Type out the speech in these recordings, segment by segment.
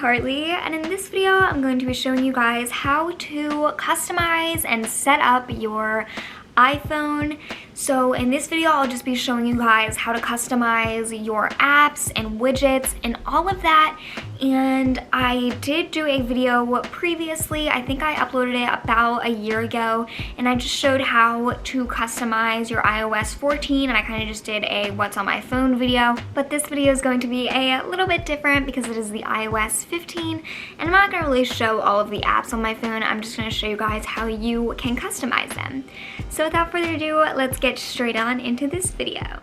Carly, and in this video I'm going to be showing you guys how to customize and set up your iPhone. So in this video I'll just be showing you guys how to customize your apps and widgets and all of that. And I did do a video previously, I think I uploaded it about a year ago, and I just showed how to customize your iOS 14, and I kind of just did a what's on my phone video. But this video is going to be a little bit different because it is the iOS 15, and I'm not going to really show all of the apps on my phone. I'm just going to show you guys how you can customize them. So without further ado, let's get straight on into this video.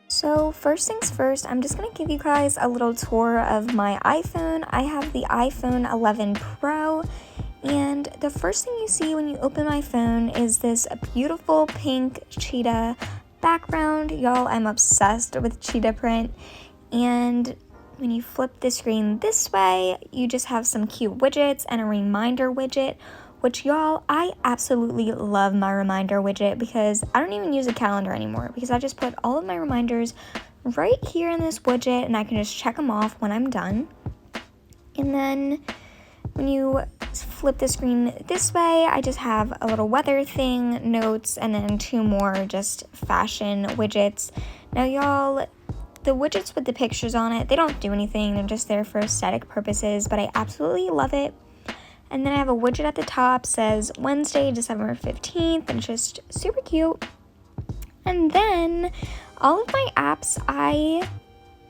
So first things first, I'm just going to give you guys a little tour of my iPhone. I have the iPhone 11 Pro, and the first thing you see when you open my phone is this beautiful pink cheetah background. Y'all, I'm obsessed with cheetah print. And when you flip the screen this way, you just have some cute widgets and a reminder widget, which y'all, I absolutely love my reminder widget because I don't even use a calendar anymore because I just put all of my reminders right here in this widget and I can just check them off when I'm done. And then when you flip the screen this way, I just have a little weather thing, notes, and then two more just fashion widgets. Now y'all, the widgets with the pictures on it, they don't do anything, they're just there for aesthetic purposes, but I absolutely love it. And then I have a widget at the top, says Wednesday, December 15th, and it's just super cute. And then all of my apps I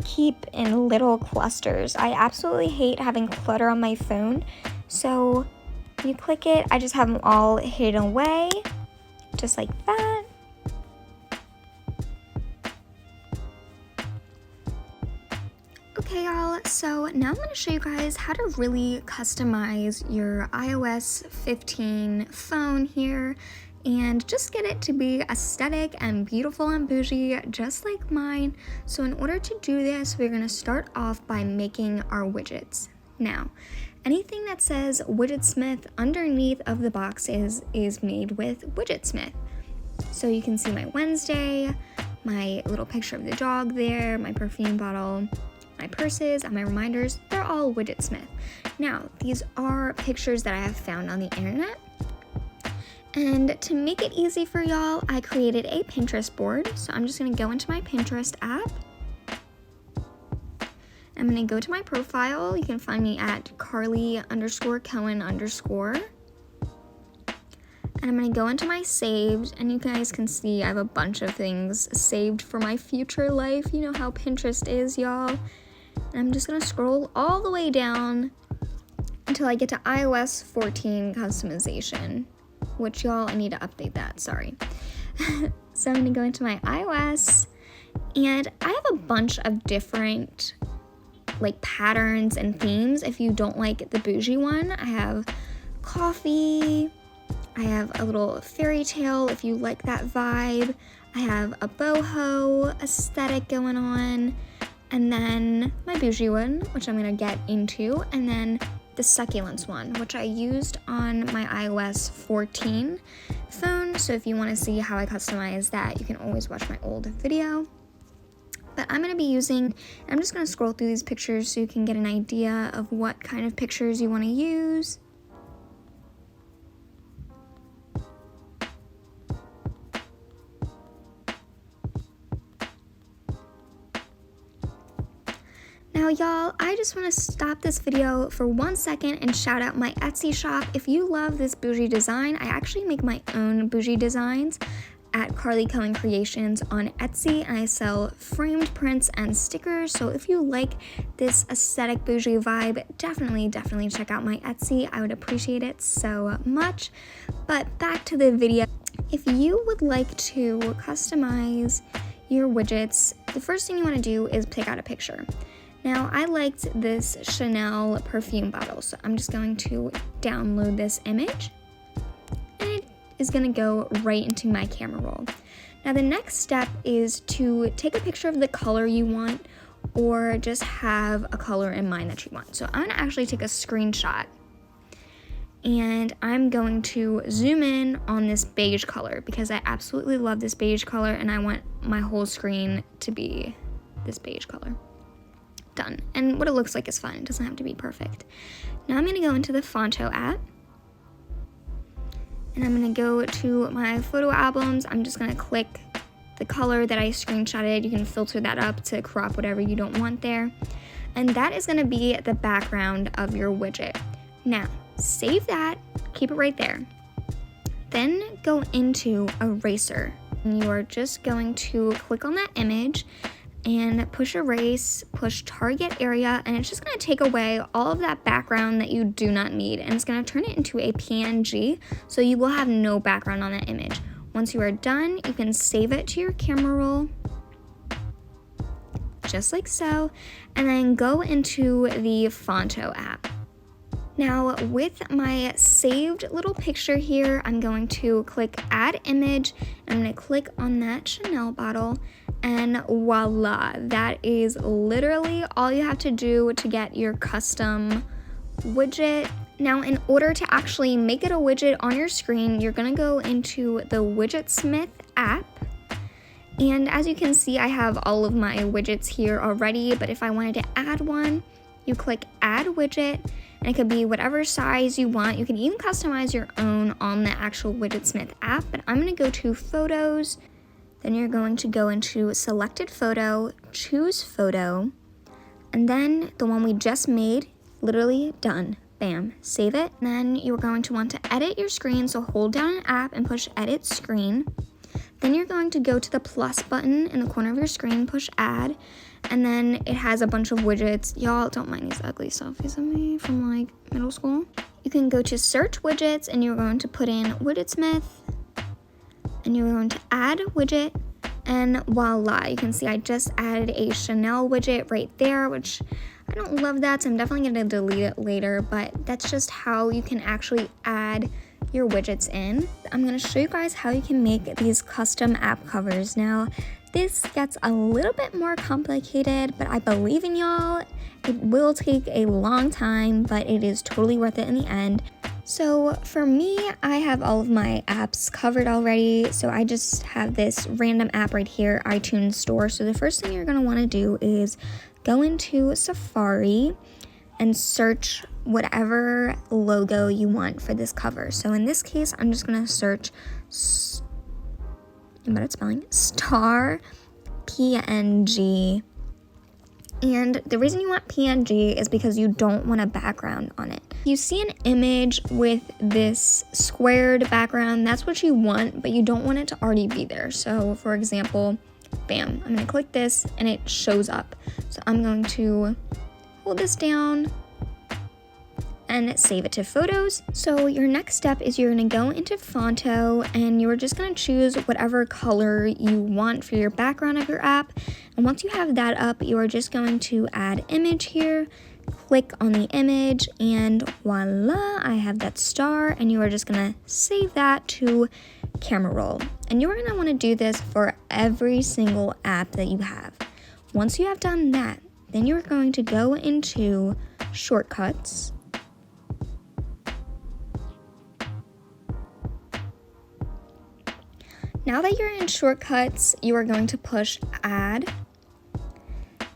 keep in little clusters. I absolutely hate having clutter on my phone. So you click it, I just have them all hidden away, just like that. Okay y'all, so now I'm going to show you guys how to really customize your iOS 15 phone here and just get it to be aesthetic and beautiful and bougie just like mine. So in order to do this, we're going to start off by making our widgets. Now, anything that says Widgetsmith underneath of the box is made with Widgetsmith. So you can see my Wednesday, my little picture of the dog there, my perfume bottle, my purses, and my reminders, they're all Widgetsmith. Now, these are pictures that I have found on the internet. And to make it easy for y'all, I created a Pinterest board. So I'm just gonna go into my Pinterest app. I'm gonna go to my profile. You can find me at Carly_Cohen_. And I'm gonna go into my saved, and you guys can see I have a bunch of things saved for my future life. You know how Pinterest is, y'all. And I'm just gonna scroll all the way down until I get to iOS 14 customization, which y'all, I need to update that, sorry. So I'm gonna go into my iOS, and I have a bunch of different like patterns and themes. If you don't like the bougie one, I have coffee, I have a little fairy tale if you like that vibe, I have a boho aesthetic going on, and then my bougie one, which I'm gonna get into, and then the succulents one, which I used on my iOS 14 phone. So if you wanna see how I customize that, you can always watch my old video. But I'm gonna be I'm just gonna scroll through these pictures so you can get an idea of what kind of pictures you wanna use. Now y'all, I just want to stop this video for 1 second and shout out my Etsy shop. If you love this bougie design, I actually make my own bougie designs at Carly Cohen Creations on Etsy, and I sell framed prints and stickers. So if you like this aesthetic bougie vibe, definitely check out my Etsy. I would appreciate it so much. But back to the video. If you would like to customize your widgets, the first thing you want to do is pick out a picture. Now, I liked this Chanel perfume bottle, so I'm just going to download this image, and it is going to go right into my camera roll. Now, the next step is to take a picture of the color you want, or just have a color in mind that you want. So I'm going to actually take a screenshot, and I'm going to zoom in on this beige color because I absolutely love this beige color, and I want my whole screen to be this beige color. done. And what it looks like is fine. It doesn't have to be perfect. Now I'm going to go into the Fonto app. And I'm going to go to my photo albums. I'm just going to click the color that I screenshotted. You can filter that up to crop whatever you don't want there. And that is going to be the background of your widget. Now, save that, keep it right there. Then go into Eraser. And you are just going to click on that image and push Erase, push Target Area, and it's just going to take away all of that background that you do not need. And it's going to turn it into a PNG, so you will have no background on that image. Once you are done, you can save it to your camera roll, just like so, and then go into the Fonto app. Now, with my saved little picture here, I'm going to click Add Image, and I'm going to click on that Chanel bottle, and voila, that is literally all you have to do to get your custom widget. Now, in order to actually make it a widget on your screen, you're going to go into the Widgetsmith app. And as you can see, I have all of my widgets here already, but if I wanted to add one, you click Add Widget, and it could be whatever size you want. You can even customize your own on the actual Widgetsmith app, but I'm going to go to Photos. Then you're going to go into Selected Photo, choose Photo, and then the one we just made, literally done. Bam, save it. And then you're going to want to edit your screen, so hold down an app and push Edit Screen. Then you're going to go to the plus button in the corner of your screen, push Add, and then it has a bunch of widgets. Y'all don't mind these ugly selfies of me from like middle school. You can go to Search Widgets, and you're going to put in Widgetsmith, and you're going to add widget, and voila, you can see I just added a Chanel widget right there, which I don't love that, so I'm definitely going to delete it later, but that's just how you can actually add your widgets in. I'm going to show you guys how you can make these custom app covers. Now, this gets a little bit more complicated, but I believe in y'all. It will take a long time, but it is totally worth it in the end. So for me, I have all of my apps covered already, so I just have this random app right here, iTunes Store. So the first thing you're going to want to do is go into Safari and search whatever logo you want for this cover. So in this case, I'm just going to search Star PNG. And the reason you want PNG is because you don't want a background on it. You see an image with this squared background, that's what you want, but you don't want it to already be there. So for example, bam, I'm gonna click this and it shows up. So I'm going to hold this down and save it to Photos. So your next step is you're gonna go into Fonto and you're just gonna choose whatever color you want for your background of your app. And once you have that up, you are just going to add image here, click on the image, and voila, I have that star, and you are just gonna save that to camera roll. And you are gonna wanna do this for every single app that you have. Once you have done that, then you're going to go into Shortcuts. Now that you're in Shortcuts, you are going to push Add.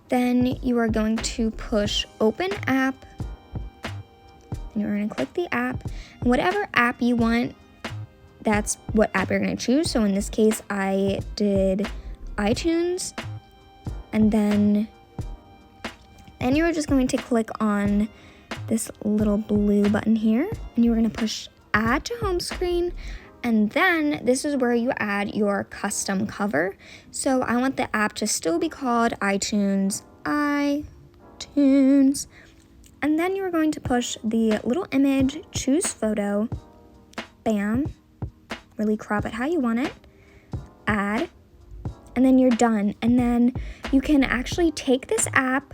Then you are going to push Open App. And you're going to click the app. And whatever app you want, that's what app you're going to choose. So in this case, I did iTunes. And then you are just going to click on this little blue button here. And you're going to push Add to Home Screen. And then this is where you add your custom cover. So I want the app to still be called iTunes. And then you're going to push the little image, choose photo, bam, really crop it how you want it, add, and then you're done. And then you can actually take this app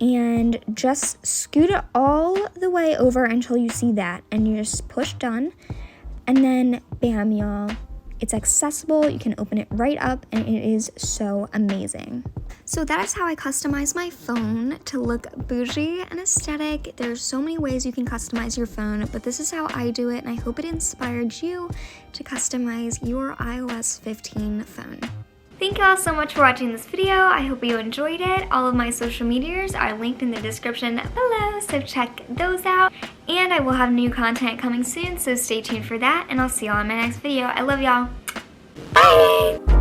and just scoot it all the way over until you see that. And you just push done. And then, bam, y'all, it's accessible. You can open it right up, and it is so amazing. So that is how I customize my phone to look bougie and aesthetic. There's so many ways you can customize your phone, but this is how I do it, and I hope it inspired you to customize your iOS 15 phone. Thank you all so much for watching this video. I hope you enjoyed it. All of my social medias are linked in the description below, so check those out. And I will have new content coming soon, so stay tuned for that, and I'll see y'all in my next video. I love y'all. Bye!